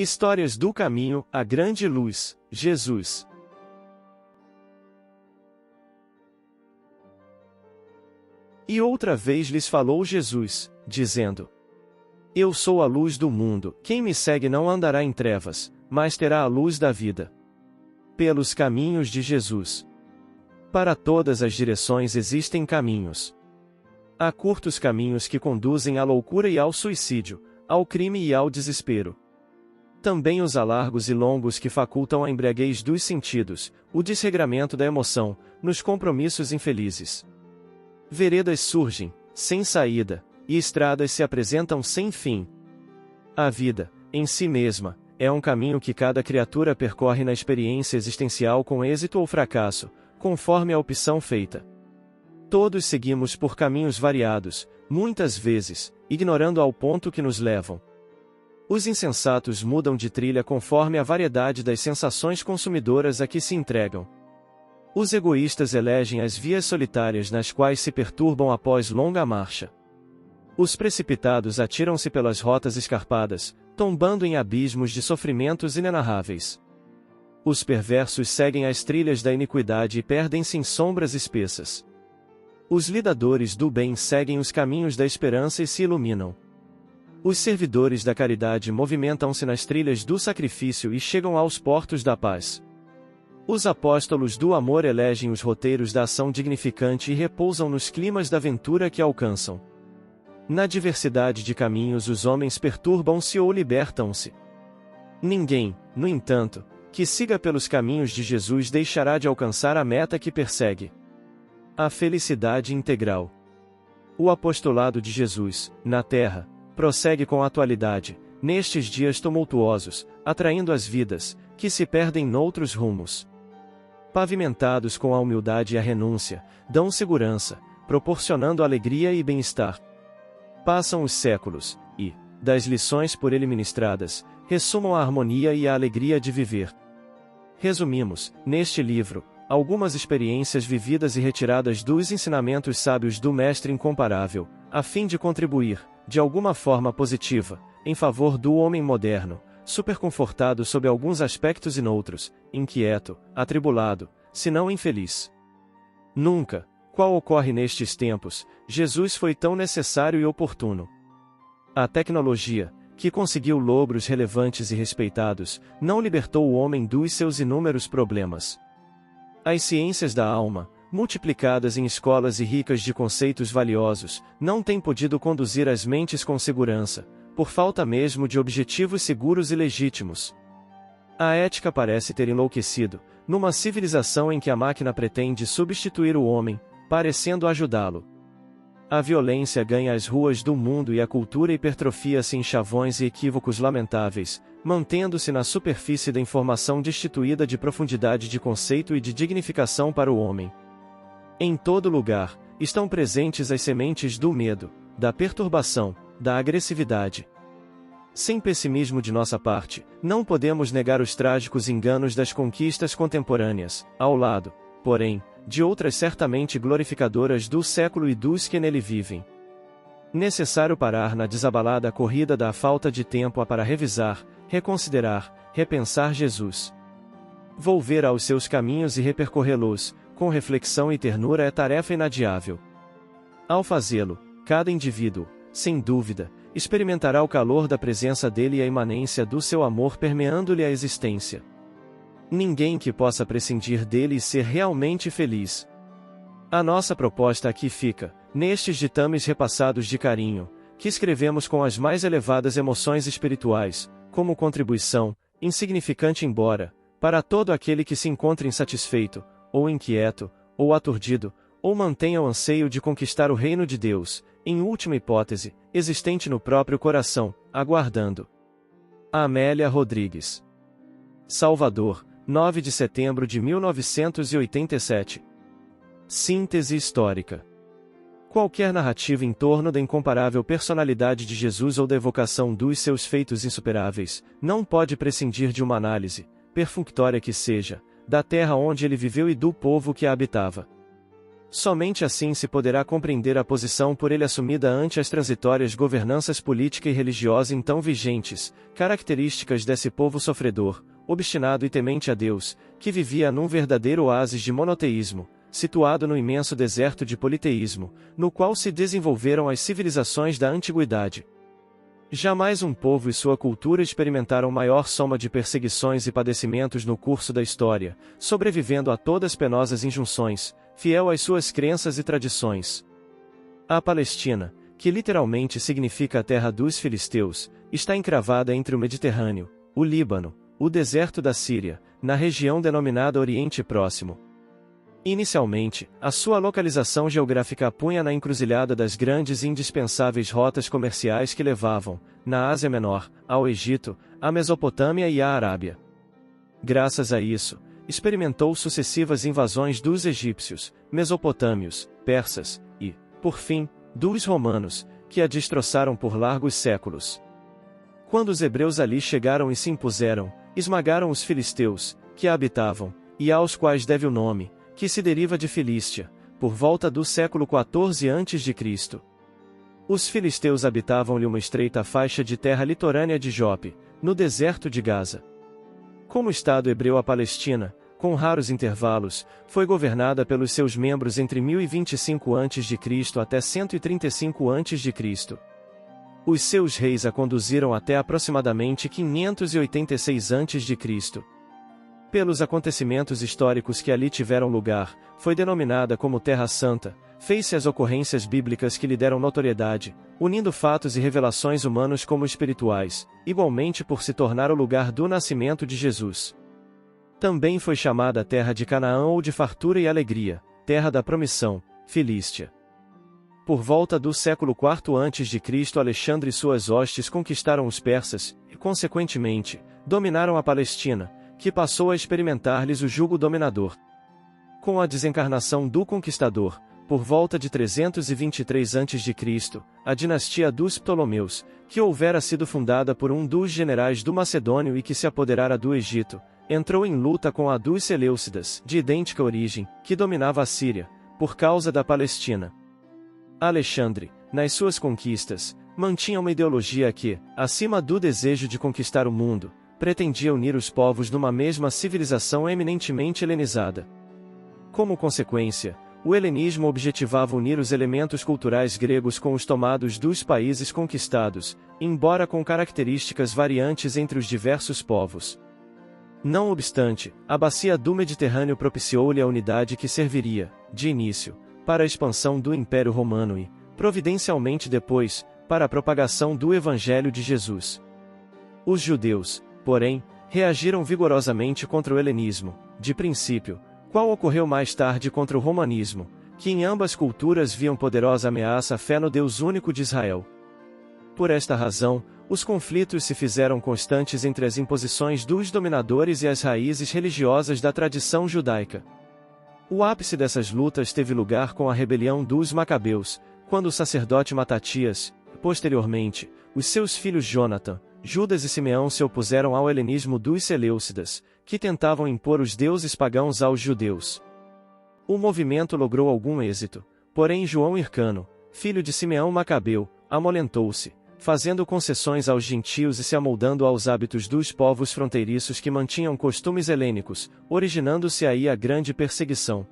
Histórias do caminho, a grande luz, Jesus. E outra vez lhes falou Jesus, dizendo: Eu sou a luz do mundo, quem me segue não andará em trevas, mas terá a luz da vida. Pelos caminhos de Jesus. Para todas as direções existem caminhos. Há curtos caminhos que conduzem à loucura e ao suicídio, ao crime e ao desespero. Também os há largos e longos que facultam a embriaguez dos sentidos, o desregramento da emoção, nos compromissos infelizes. Veredas surgem, sem saída, e estradas se apresentam sem fim. A vida, em si mesma, é um caminho que cada criatura percorre na experiência existencial com êxito ou fracasso, conforme a opção feita. Todos seguimos por caminhos variados, muitas vezes, ignorando ao ponto que nos levam. Os insensatos mudam de trilha conforme a variedade das sensações consumidoras a que se entregam. Os egoístas elegem as vias solitárias nas quais se perturbam após longa marcha. Os precipitados atiram-se pelas rotas escarpadas, tombando em abismos de sofrimentos inenarráveis. Os perversos seguem as trilhas da iniquidade e perdem-se em sombras espessas. Os lidadores do bem seguem os caminhos da esperança e se iluminam. Os servidores da caridade movimentam-se nas trilhas do sacrifício e chegam aos portos da paz. Os apóstolos do amor elegem os roteiros da ação dignificante e repousam nos climas da ventura que alcançam. Na diversidade de caminhos os homens perturbam-se ou libertam-se. Ninguém, no entanto, que siga pelos caminhos de Jesus deixará de alcançar a meta que persegue: a felicidade integral. O apostolado de Jesus, na terra, prossegue com atualidade, nestes dias tumultuosos, atraindo as vidas, que se perdem noutros rumos. Pavimentados com a humildade e a renúncia, dão segurança, proporcionando alegria e bem-estar. Passam os séculos, e, das lições por ele ministradas, ressumam a harmonia e a alegria de viver. Resumimos, neste livro, algumas experiências vividas e retiradas dos ensinamentos sábios do Mestre Incomparável, a fim de contribuir, de alguma forma positiva, em favor do homem moderno, superconfortado sob alguns aspectos e noutros, inquieto, atribulado, se não infeliz. Nunca, qual ocorre nestes tempos, Jesus foi tão necessário e oportuno. A tecnologia, que conseguiu logros relevantes e respeitados, não libertou o homem dos seus inúmeros problemas. As ciências da alma, multiplicadas em escolas e ricas de conceitos valiosos, não têm podido conduzir as mentes com segurança, por falta mesmo de objetivos seguros e legítimos. A ética parece ter enlouquecido, numa civilização em que a máquina pretende substituir o homem, parecendo ajudá-lo. A violência ganha as ruas do mundo e a cultura hipertrofia-se em chavões e equívocos lamentáveis, mantendo-se na superfície da informação destituída de profundidade de conceito e de dignificação para o homem. Em todo lugar, estão presentes as sementes do medo, da perturbação, da agressividade. Sem pessimismo de nossa parte, não podemos negar os trágicos enganos das conquistas contemporâneas, ao lado, porém, de outras certamente glorificadoras do século e dos que nele vivem. Necessário parar na desabalada corrida da falta de tempo para revisar, reconsiderar, repensar Jesus. Volver aos seus caminhos e repercorrê-los, com reflexão e ternura é tarefa inadiável. Ao fazê-lo, cada indivíduo, sem dúvida, experimentará o calor da presença dele e a imanência do seu amor permeando-lhe a existência. Ninguém que possa prescindir dele e ser realmente feliz. A nossa proposta aqui fica, nestes ditames repassados de carinho, que escrevemos com as mais elevadas emoções espirituais, como contribuição, insignificante embora, para todo aquele que se encontre insatisfeito, ou inquieto, ou aturdido, ou mantenha o anseio de conquistar o reino de Deus, em última hipótese, existente no próprio coração, aguardando. Amélia Rodrigues. Salvador, 9 de setembro de 1987. Síntese histórica. Qualquer narrativa em torno da incomparável personalidade de Jesus ou da evocação dos seus feitos insuperáveis, não pode prescindir de uma análise, perfunctória que seja, da terra onde ele viveu e do povo que a habitava. Somente assim se poderá compreender a posição por ele assumida ante as transitórias governanças política e religiosa então vigentes, características desse povo sofredor, obstinado e temente a Deus, que vivia num verdadeiro oásis de monoteísmo, situado no imenso deserto de politeísmo, no qual se desenvolveram as civilizações da antiguidade. Jamais um povo e sua cultura experimentaram maior soma de perseguições e padecimentos no curso da história, sobrevivendo a todas penosas injunções, fiel às suas crenças e tradições. A Palestina, que literalmente significa a terra dos filisteus, está encravada entre o Mediterrâneo, o Líbano, o deserto da Síria, na região denominada Oriente Próximo. Inicialmente, a sua localização geográfica a punha na encruzilhada das grandes e indispensáveis rotas comerciais que levavam, na Ásia Menor, ao Egito, à Mesopotâmia e à Arábia. Graças a isso, experimentou sucessivas invasões dos egípcios, mesopotâmios, persas, e, por fim, dos romanos, que a destroçaram por largos séculos. Quando os hebreus ali chegaram e se impuseram, esmagaram os filisteus, que a habitavam, e aos quais deve o nome, que se deriva de Filístia, por volta do século XIV a.C. Os filisteus habitavam-lhe uma estreita faixa de terra litorânea de Jope, no deserto de Gaza. Como Estado hebreu, a Palestina, com raros intervalos, foi governada pelos seus membros entre 1025 a.C. até 135 a.C. Os seus reis a conduziram até aproximadamente 586 a.C. Pelos acontecimentos históricos que ali tiveram lugar, foi denominada como Terra Santa, fez-se as ocorrências bíblicas que lhe deram notoriedade, unindo fatos e revelações humanos como espirituais, igualmente por se tornar o lugar do nascimento de Jesus. Também foi chamada Terra de Canaã ou de fartura e alegria, Terra da promissão, Filístia. Por volta do século IV a.C., Alexandre e suas hostes conquistaram os persas, e, consequentemente, dominaram a Palestina, que passou a experimentar-lhes o jugo dominador. Com a desencarnação do conquistador, por volta de 323 a.C., a dinastia dos Ptolomeus, que houvera sido fundada por um dos generais do Macedônio e que se apoderara do Egito, entrou em luta com a dos Seleucidas, de idêntica origem, que dominava a Síria, por causa da Palestina. Alexandre, nas suas conquistas, mantinha uma ideologia que, acima do desejo de conquistar o mundo, pretendia unir os povos numa mesma civilização eminentemente helenizada. Como consequência, o helenismo objetivava unir os elementos culturais gregos com os tomados dos países conquistados, embora com características variantes entre os diversos povos. Não obstante, a bacia do Mediterrâneo propiciou-lhe a unidade que serviria, de início, para a expansão do Império Romano e, providencialmente depois, para a propagação do Evangelho de Jesus. Os judeus, porém, reagiram vigorosamente contra o helenismo, de princípio, qual ocorreu mais tarde contra o romanismo, que em ambas culturas viam poderosa ameaça à fé no Deus único de Israel. Por esta razão, os conflitos se fizeram constantes entre as imposições dos dominadores e as raízes religiosas da tradição judaica. O ápice dessas lutas teve lugar com a rebelião dos Macabeus, quando o sacerdote Matatias, posteriormente, os seus filhos Jonatan, Judas e Simeão se opuseram ao helenismo dos Seleucidas, que tentavam impor os deuses pagãos aos judeus. O movimento logrou algum êxito, porém João Hircano, filho de Simeão Macabeu, amolentou-se, fazendo concessões aos gentios e se amoldando aos hábitos dos povos fronteiriços que mantinham costumes helênicos, originando-se aí a grande perseguição.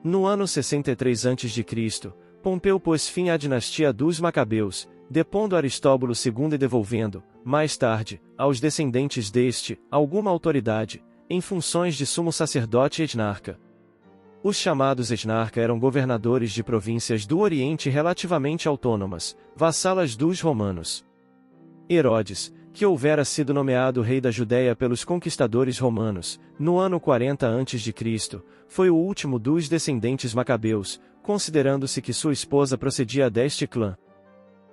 No ano 63 a.C., Pompeu pôs fim à dinastia dos Macabeus, depondo Aristóbulo II e devolvendo, mais tarde, aos descendentes deste, alguma autoridade, em funções de sumo sacerdote e etnarca. Os chamados etnarca eram governadores de províncias do Oriente relativamente autônomas, vassalas dos romanos. Herodes, que houvera sido nomeado rei da Judéia pelos conquistadores romanos, no ano 40 a.C., foi o último dos descendentes macabeus, considerando-se que sua esposa procedia deste clã.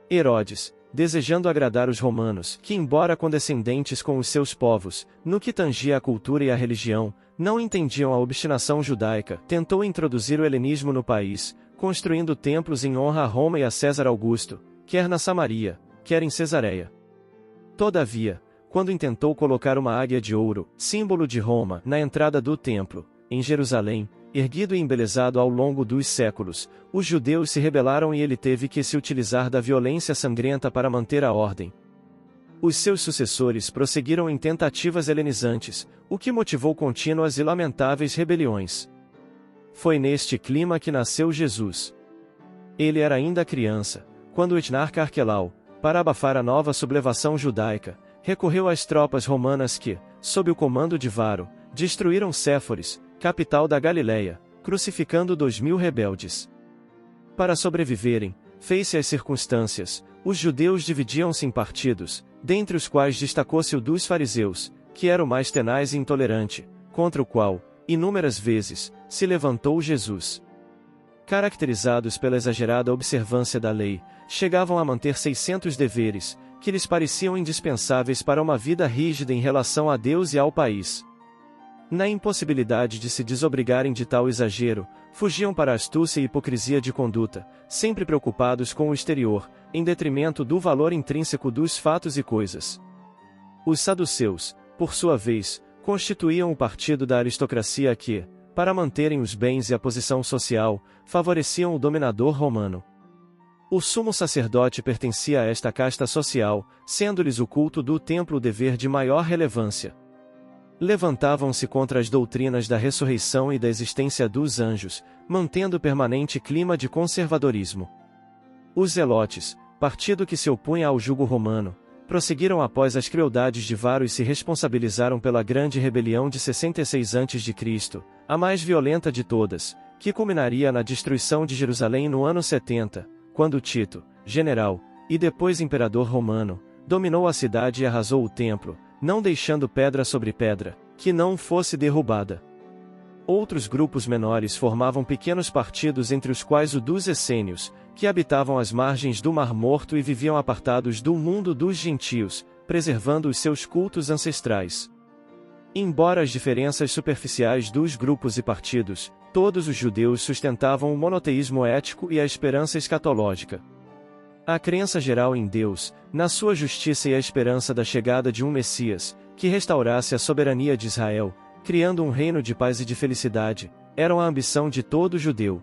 Herodes, desejando agradar os romanos, que embora condescendentes com os seus povos, no que tangia à cultura e à religião, não entendiam a obstinação judaica, tentou introduzir o helenismo no país, construindo templos em honra a Roma e a César Augusto, quer na Samaria, quer em Cesareia. Todavia, quando intentou colocar uma águia de ouro, símbolo de Roma, na entrada do templo, em Jerusalém, erguido e embelezado ao longo dos séculos, os judeus se rebelaram e ele teve que se utilizar da violência sangrenta para manter a ordem. Os seus sucessores prosseguiram em tentativas helenizantes, o que motivou contínuas e lamentáveis rebeliões. Foi neste clima que nasceu Jesus. Ele era ainda criança, quando o etnarca Arquelau, para abafar a nova sublevação judaica, recorreu às tropas romanas que, sob o comando de Varo, destruíram Séforis, capital da Galiléia, crucificando 2.000 rebeldes. Para sobreviverem, face às circunstâncias, os judeus dividiam-se em partidos, dentre os quais destacou-se o dos fariseus, que era o mais tenaz e intolerante, contra o qual, inúmeras vezes, se levantou Jesus. Caracterizados pela exagerada observância da lei, chegavam a manter 600 deveres, que lhes pareciam indispensáveis para uma vida rígida em relação a Deus e ao país. Na impossibilidade de se desobrigarem de tal exagero, fugiam para a astúcia e hipocrisia de conduta, sempre preocupados com o exterior, em detrimento do valor intrínseco dos fatos e coisas. Os saduceus, por sua vez, constituíam o partido da aristocracia que, para manterem os bens e a posição social, favoreciam o dominador romano. O sumo sacerdote pertencia a esta casta social, sendo-lhes o culto do templo o dever de maior relevância. Levantavam-se contra as doutrinas da ressurreição e da existência dos anjos, mantendo permanente clima de conservadorismo. Os zelotes, partido que se opunha ao jugo romano, prosseguiram após as crueldades de Varo e se responsabilizaram pela grande rebelião de 66 a.C., a mais violenta de todas, que culminaria na destruição de Jerusalém no ano 70, quando Tito, general, e depois imperador romano, dominou a cidade e arrasou o templo, não deixando pedra sobre pedra, que não fosse derrubada. Outros grupos menores formavam pequenos partidos, entre os quais o dos essênios, que habitavam as margens do Mar Morto e viviam apartados do mundo dos gentios, preservando os seus cultos ancestrais. Embora as diferenças superficiais dos grupos e partidos, todos os judeus sustentavam o monoteísmo ético e a esperança escatológica. A crença geral em Deus, na sua justiça e a esperança da chegada de um Messias, que restaurasse a soberania de Israel, criando um reino de paz e de felicidade, eram a ambição de todo judeu.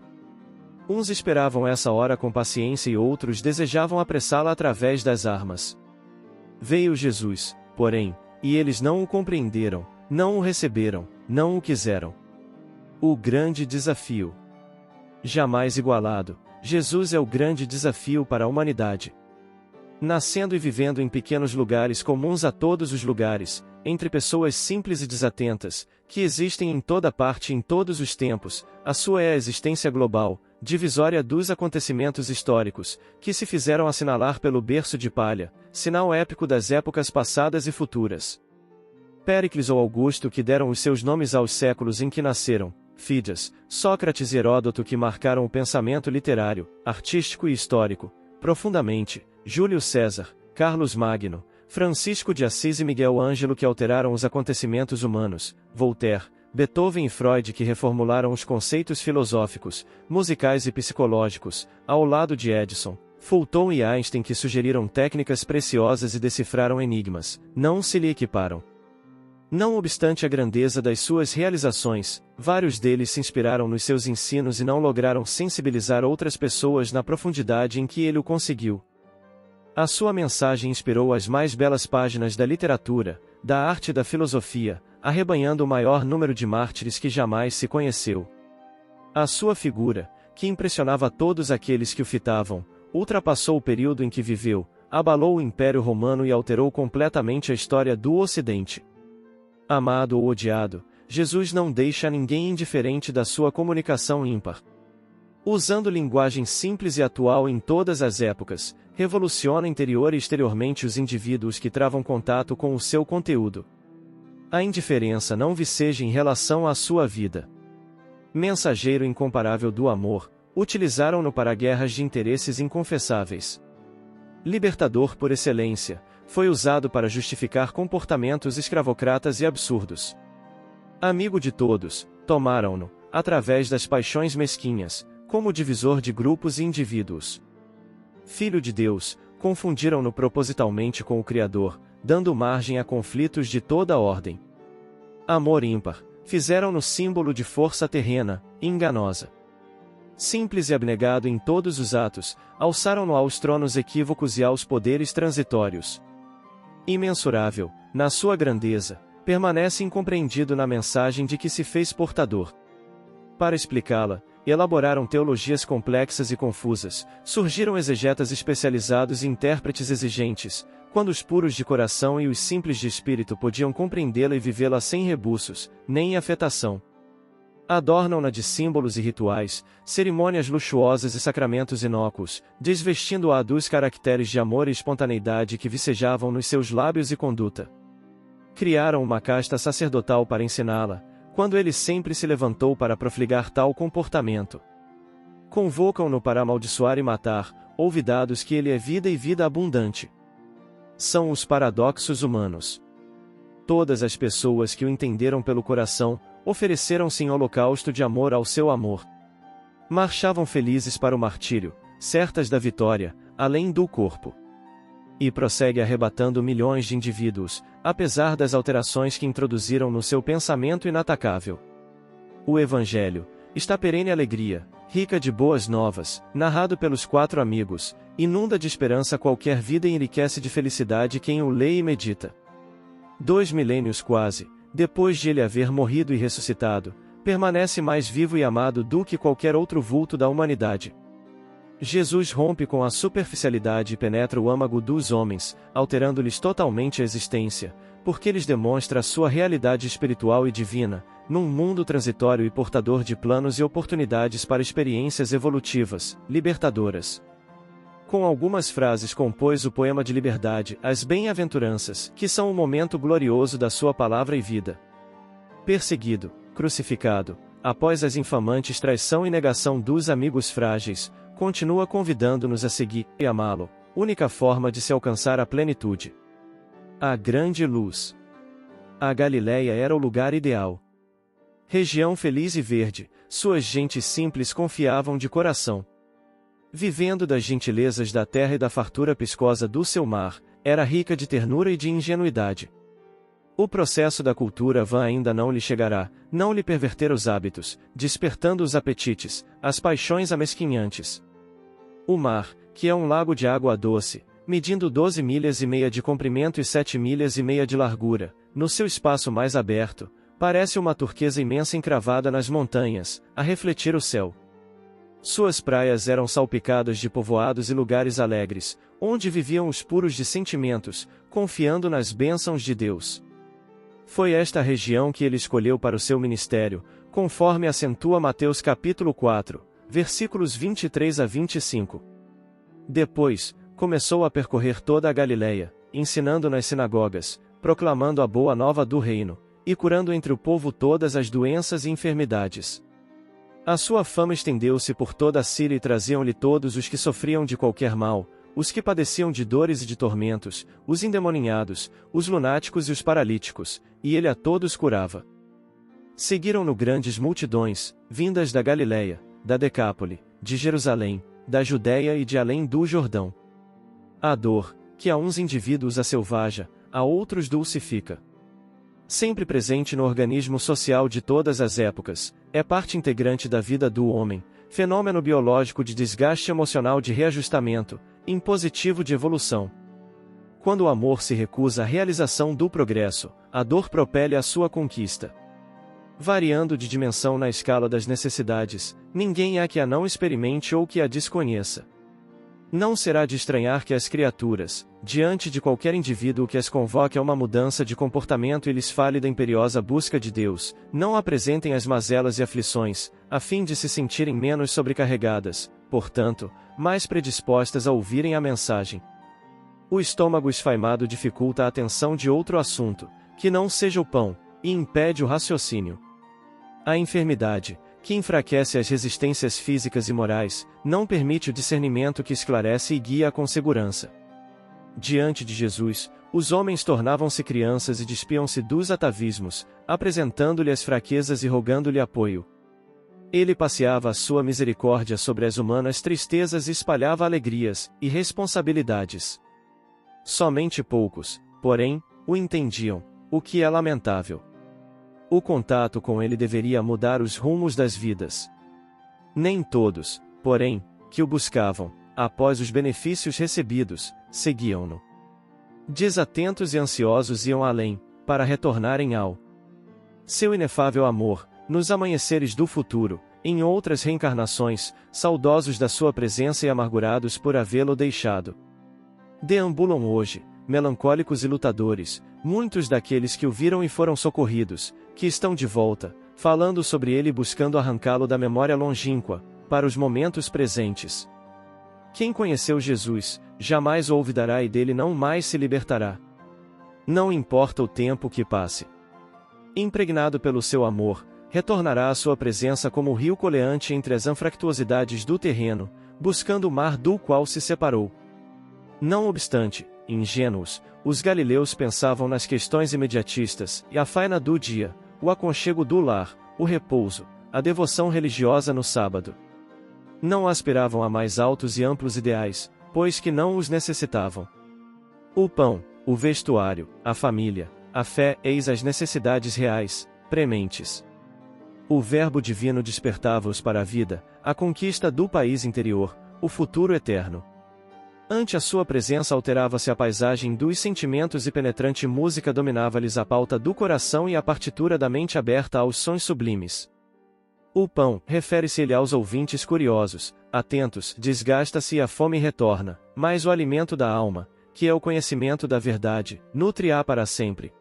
Uns esperavam essa hora com paciência e outros desejavam apressá-la através das armas. Veio Jesus, porém, e eles não o compreenderam, não o receberam, não o quiseram. O grande desafio. Jamais igualado, Jesus é o grande desafio para a humanidade. Nascendo e vivendo em pequenos lugares comuns a todos os lugares, entre pessoas simples e desatentas, que existem em toda parte e em todos os tempos, a sua é a existência global, divisória dos acontecimentos históricos, que se fizeram assinalar pelo berço de palha, sinal épico das épocas passadas e futuras. Péricles ou Augusto, que deram os seus nomes aos séculos em que nasceram, Fídias, Sócrates e Heródoto, que marcaram o pensamento literário, artístico e histórico, profundamente, Júlio César, Carlos Magno, Francisco de Assis e Miguel Ângelo, que alteraram os acontecimentos humanos, Voltaire, Beethoven e Freud, que reformularam os conceitos filosóficos, musicais e psicológicos, ao lado de Edison, Fulton e Einstein, que sugeriram técnicas preciosas e decifraram enigmas, não se lhe equiparam. Não obstante a grandeza das suas realizações, vários deles se inspiraram nos seus ensinos e não lograram sensibilizar outras pessoas na profundidade em que ele o conseguiu. A sua mensagem inspirou as mais belas páginas da literatura, da arte e da filosofia, arrebanhando o maior número de mártires que jamais se conheceu. A sua figura, que impressionava todos aqueles que o fitavam, ultrapassou o período em que viveu, abalou o Império Romano e alterou completamente a história do Ocidente. Amado ou odiado, Jesus não deixa ninguém indiferente da sua comunicação ímpar. Usando linguagem simples e atual em todas as épocas, revoluciona interior e exteriormente os indivíduos que travam contato com o seu conteúdo. A indiferença não viceja em relação à sua vida. Mensageiro incomparável do amor, utilizaram-no para guerras de interesses inconfessáveis. Libertador por excelência, foi usado para justificar comportamentos escravocratas e absurdos. Amigo de todos, tomaram-no, através das paixões mesquinhas, como divisor de grupos e indivíduos. Filho de Deus, confundiram-no propositalmente com o Criador, dando margem a conflitos de toda ordem. Amor ímpar, fizeram-no símbolo de força terrena, enganosa. Simples e abnegado em todos os atos, alçaram-no aos tronos equívocos e aos poderes transitórios. Imensurável, na sua grandeza, permanece incompreendido na mensagem de que se fez portador. Para explicá-la, elaboraram teologias complexas e confusas, surgiram exegetas especializados e intérpretes exigentes, quando os puros de coração e os simples de espírito podiam compreendê-la e vivê-la sem rebuços, nem afetação. Adornam-na de símbolos e rituais, cerimônias luxuosas e sacramentos inócuos, desvestindo-a dos caracteres de amor e espontaneidade que vicejavam nos seus lábios e conduta. Criaram uma casta sacerdotal para ensiná-la, quando ele sempre se levantou para profligar tal comportamento. Convocam-no para amaldiçoar e matar, olvidados que ele é vida e vida abundante. São os paradoxos humanos. Todas as pessoas que o entenderam pelo coração, ofereceram-se em holocausto de amor ao seu amor. Marchavam felizes para o martírio, certas da vitória, além do corpo. E prossegue arrebatando milhões de indivíduos, apesar das alterações que introduziram no seu pensamento inatacável. O Evangelho está perene alegria, rica de boas novas, narrado pelos 4 amigos, inunda de esperança qualquer vida e enriquece de felicidade quem o lê e medita. 2 milênios quase, depois de ele haver morrido e ressuscitado, permanece mais vivo e amado do que qualquer outro vulto da humanidade. Jesus rompe com a superficialidade e penetra o âmago dos homens, alterando-lhes totalmente a existência, porque lhes demonstra a sua realidade espiritual e divina, num mundo transitório e portador de planos e oportunidades para experiências evolutivas, libertadoras. Com algumas frases compôs o poema de liberdade, as bem-aventuranças, que são o momento glorioso da sua palavra e vida. Perseguido, crucificado, após as infamantes traição e negação dos amigos frágeis, continua convidando-nos a seguir e amá-lo, única forma de se alcançar a plenitude. A grande luz. A Galileia era o lugar ideal. Região feliz e verde, suas gentes simples confiavam de coração. Vivendo das gentilezas da terra e da fartura piscosa do seu mar, era rica de ternura e de ingenuidade. O processo da cultura vã ainda não lhe chegará, não lhe perverter os hábitos, despertando os apetites, as paixões amesquinhantes. O mar, que é um lago de água doce, medindo 12 milhas e meia de comprimento e 7 milhas e meia de largura, no seu espaço mais aberto, parece uma turquesa imensa encravada nas montanhas, a refletir o céu. Suas praias eram salpicadas de povoados e lugares alegres, onde viviam os puros de sentimentos, confiando nas bênçãos de Deus. Foi esta região que ele escolheu para o seu ministério, conforme acentua Mateus capítulo 4, versículos 23 a 25. Depois, começou a percorrer toda a Galileia, ensinando nas sinagogas, proclamando a boa nova do reino, e curando entre o povo todas as doenças e enfermidades. A sua fama estendeu-se por toda a Síria e traziam-lhe todos os que sofriam de qualquer mal, os que padeciam de dores e de tormentos, os endemoninhados, os lunáticos e os paralíticos, e ele a todos curava. Seguiram-no grandes multidões, vindas da Galileia, da Decápole, de Jerusalém, da Judéia e de além do Jordão. A dor, que a uns indivíduos asselvaja, a outros dulcifica. Sempre presente no organismo social de todas as épocas, é parte integrante da vida do homem, fenômeno biológico de desgaste emocional de reajustamento, impositivo de evolução. Quando o amor se recusa à realização do progresso, a dor propele a sua conquista. Variando de dimensão na escala das necessidades, ninguém há que a não experimente ou que a desconheça. Não será de estranhar que as criaturas, diante de qualquer indivíduo que as convoque a uma mudança de comportamento e lhes fale da imperiosa busca de Deus, não apresentem as mazelas e aflições, a fim de se sentirem menos sobrecarregadas, portanto, mais predispostas a ouvirem a mensagem. O estômago esfaimado dificulta a atenção de outro assunto, que não seja o pão, e impede o raciocínio. A enfermidade, que enfraquece as resistências físicas e morais, não permite o discernimento que esclarece e guia com segurança. Diante de Jesus, os homens tornavam-se crianças e despiam-se dos atavismos, apresentando-lhe as fraquezas e rogando-lhe apoio. Ele passeava a sua misericórdia sobre as humanas tristezas e espalhava alegrias e responsabilidades. Somente poucos, porém, o entendiam, o que é lamentável. O contato com ele deveria mudar os rumos das vidas. Nem todos, porém, que o buscavam, após os benefícios recebidos, seguiam-no. Desatentos e ansiosos iam além, para retornarem ao seu inefável amor, nos amanheceres do futuro, em outras reencarnações, saudosos da sua presença e amargurados por havê-lo deixado. Deambulam hoje, melancólicos e lutadores, muitos daqueles que o viram e foram socorridos, que estão de volta, falando sobre ele e buscando arrancá-lo da memória longínqua, para os momentos presentes. Quem conheceu Jesus, jamais o olvidará e dele não mais se libertará. Não importa o tempo que passe. Impregnado pelo seu amor, retornará à sua presença como o rio coleante entre as anfractuosidades do terreno, buscando o mar do qual se separou. Não obstante, ingênuos, os galileus pensavam nas questões imediatistas, e a faina do dia, o aconchego do lar, o repouso, a devoção religiosa no sábado. Não aspiravam a mais altos e amplos ideais, pois que não os necessitavam. O pão, o vestuário, a família, a fé, eis as necessidades reais, prementes. O Verbo divino despertava-os para a vida, a conquista do país interior, o futuro eterno. Ante a sua presença alterava-se a paisagem dos sentimentos e penetrante música dominava-lhes a pauta do coração e a partitura da mente aberta aos sons sublimes. O pão, refere-se-ele aos ouvintes curiosos, atentos, desgasta-se e a fome retorna, mas o alimento da alma, que é o conhecimento da verdade, nutre-a para sempre.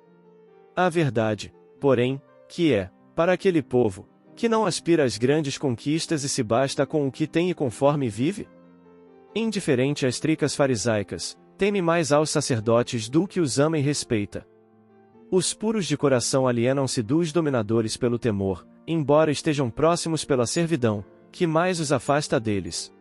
A verdade, porém, que é, para aquele povo, que não aspira às grandes conquistas e se basta com o que tem e conforme vive? Indiferente às tricas farisaicas, teme mais aos sacerdotes do que os ama e respeita. Os puros de coração alienam-se dos dominadores pelo temor, embora estejam próximos pela servidão, que mais os afasta deles.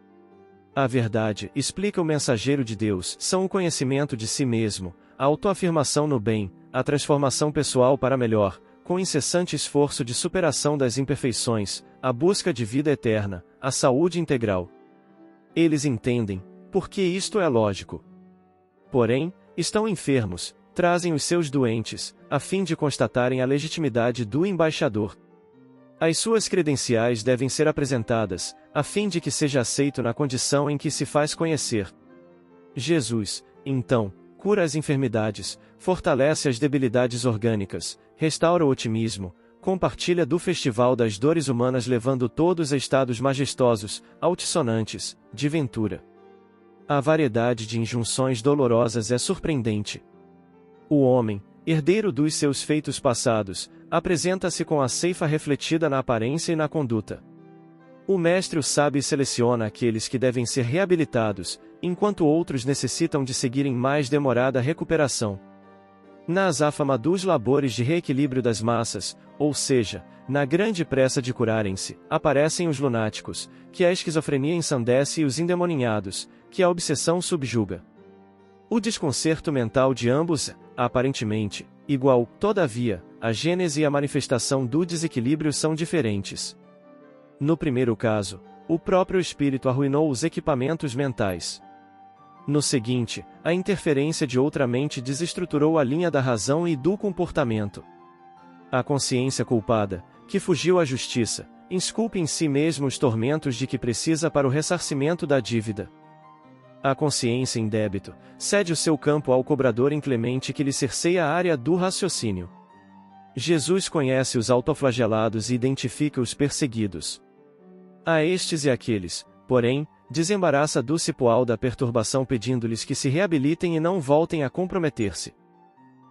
A verdade, explica o mensageiro de Deus, são o conhecimento de si mesmo, a autoafirmação no bem, a transformação pessoal para melhor, com incessante esforço de superação das imperfeições, a busca de vida eterna, a saúde integral. Eles entendem, porque isto é lógico. Porém, estão enfermos, trazem os seus doentes, a fim de constatarem a legitimidade do embaixador. As suas credenciais devem ser apresentadas, a fim de que seja aceito na condição em que se faz conhecer. Jesus, então, cura as enfermidades, fortalece as debilidades orgânicas, restaura o otimismo, compartilha do festival das dores humanas levando todos a estados majestosos, altissonantes, de ventura. A variedade de injunções dolorosas é surpreendente. O homem, herdeiro dos seus feitos passados, apresenta-se com a ceifa refletida na aparência e na conduta. O mestre o sabe e seleciona aqueles que devem ser reabilitados, enquanto outros necessitam de seguir em mais demorada recuperação. Na azáfama dos labores de reequilíbrio das massas, ou seja, na grande pressa de curarem-se, aparecem os lunáticos, que a esquizofrenia ensandece e os endemoninhados, que a obsessão subjuga. O desconcerto mental de ambos é, aparentemente, igual, todavia, a gênese e a manifestação do desequilíbrio são diferentes. No primeiro caso, o próprio espírito arruinou os equipamentos mentais. No seguinte, a interferência de outra mente desestruturou a linha da razão e do comportamento. A consciência culpada, que fugiu à justiça, esculpe em si mesmo os tormentos de que precisa para o ressarcimento da dívida. A consciência em débito, cede o seu campo ao cobrador inclemente que lhe cerceia a área do raciocínio. Jesus conhece os autoflagelados e identifica os perseguidos. A estes e aqueles, porém, desembaraça do cipoal da perturbação pedindo-lhes que se reabilitem e não voltem a comprometer-se.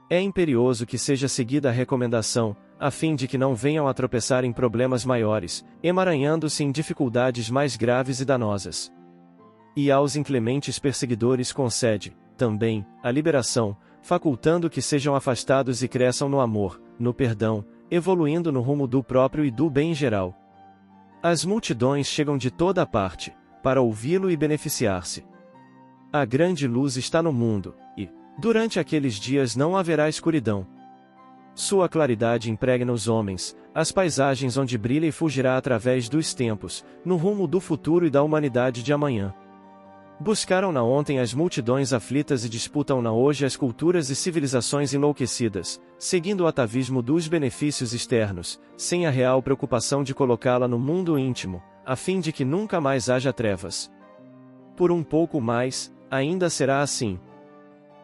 É imperioso que seja seguida a recomendação, a fim de que não venham a tropeçar em problemas maiores, emaranhando-se em dificuldades mais graves e danosas. E aos inclementes perseguidores concede, também, a liberação, facultando que sejam afastados e cresçam no amor, no perdão, evoluindo no rumo do próprio e do bem geral. As multidões chegam de toda a parte, para ouvi-lo e beneficiar-se. A grande luz está no mundo, e, durante aqueles dias não haverá escuridão. Sua claridade impregna os homens, as paisagens onde brilha e fugirá através dos tempos, no rumo do futuro e da humanidade de amanhã. Buscaram-na ontem as multidões aflitas e disputam-na hoje as culturas e civilizações enlouquecidas, seguindo o atavismo dos benefícios externos, sem a real preocupação de colocá-la no mundo íntimo, a fim de que nunca mais haja trevas. Por um pouco mais, ainda será assim.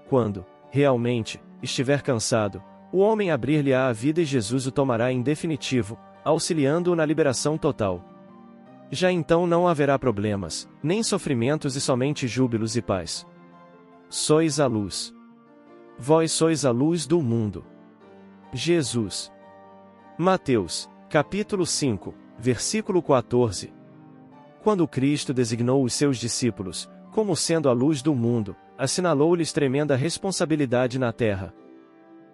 Quando, realmente, estiver cansado, o homem abrir-lhe-á a vida e Jesus o tomará em definitivo, auxiliando-o na liberação total. Já então não haverá problemas, nem sofrimentos e somente júbilos e paz. Sois a luz. Vós sois a luz do mundo. Jesus. Mateus, capítulo 5, versículo 14. Quando Cristo designou os seus discípulos, como sendo a luz do mundo, assinalou-lhes tremenda responsabilidade na terra.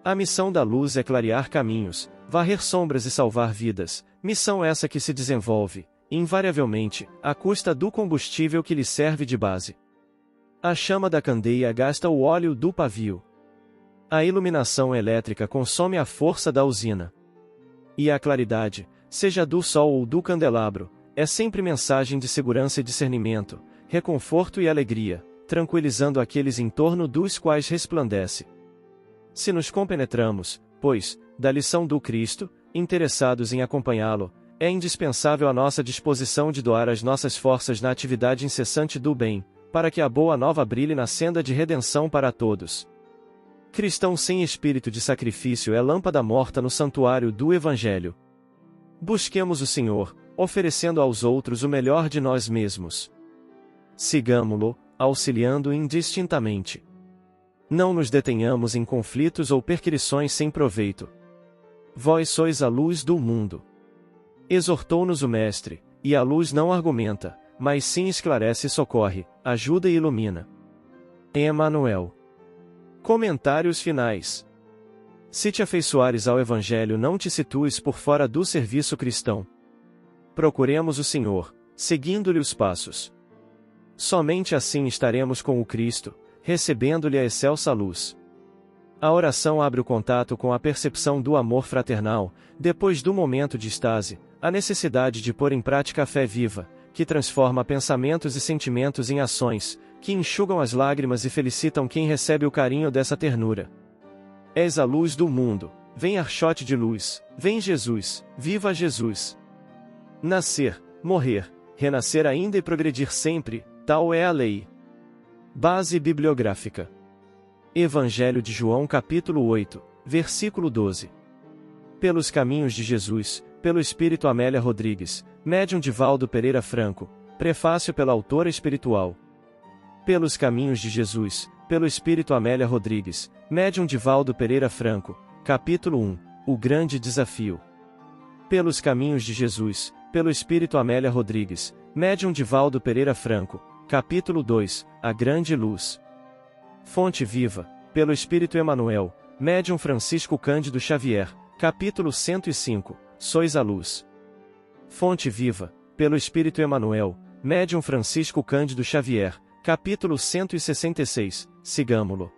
A missão da luz é clarear caminhos, varrer sombras e salvar vidas, missão essa que se desenvolve, invariavelmente, à custa do combustível que lhe serve de base. A chama da candeia gasta o óleo do pavio. A iluminação elétrica consome a força da usina. E a claridade, seja do sol ou do candelabro, é sempre mensagem de segurança e discernimento, reconforto e alegria, tranquilizando aqueles em torno dos quais resplandece. Se nos compenetramos, pois, da lição do Cristo, interessados em acompanhá-lo, é indispensável a nossa disposição de doar as nossas forças na atividade incessante do bem, para que a boa nova brilhe na senda de redenção para todos. Cristão sem espírito de sacrifício é lâmpada morta no santuário do Evangelho. Busquemos o Senhor, oferecendo aos outros o melhor de nós mesmos. Sigamo-lo, auxiliando indistintamente. Não nos detenhamos em conflitos ou perquirições sem proveito. Vós sois a luz do mundo. Exortou-nos o Mestre, e a luz não argumenta, mas sim esclarece e socorre, ajuda e ilumina. Emanuel. Comentários finais. Se te afeiçoares ao Evangelho, não te situes por fora do serviço cristão. Procuremos o Senhor, seguindo-lhe os passos. Somente assim estaremos com o Cristo, recebendo-lhe a excelsa luz. A oração abre o contato com a percepção do amor fraternal, depois do momento de estase, a necessidade de pôr em prática a fé viva, que transforma pensamentos e sentimentos em ações, que enxugam as lágrimas e felicitam quem recebe o carinho dessa ternura. És a luz do mundo, vem archote de luz, vem Jesus, viva Jesus! Nascer, morrer, renascer ainda e progredir sempre, tal é a lei. Base bibliográfica. Evangelho de João capítulo 8, versículo 12. Pelos caminhos de Jesus, pelo Espírito Amélia Rodrigues, médium de Valdo Pereira Franco, prefácio pela autora espiritual. Pelos caminhos de Jesus, pelo Espírito Amélia Rodrigues, médium de Valdo Pereira Franco, capítulo 1, o grande desafio. Pelos caminhos de Jesus, pelo Espírito Amélia Rodrigues, médium de Valdo Pereira Franco, capítulo 2, a grande luz. Fonte viva, pelo Espírito Emanuel, médium Francisco Cândido Xavier, capítulo 105, sois a luz. Fonte viva, pelo Espírito Emanuel, médium Francisco Cândido Xavier, capítulo 166, sigamo-lo.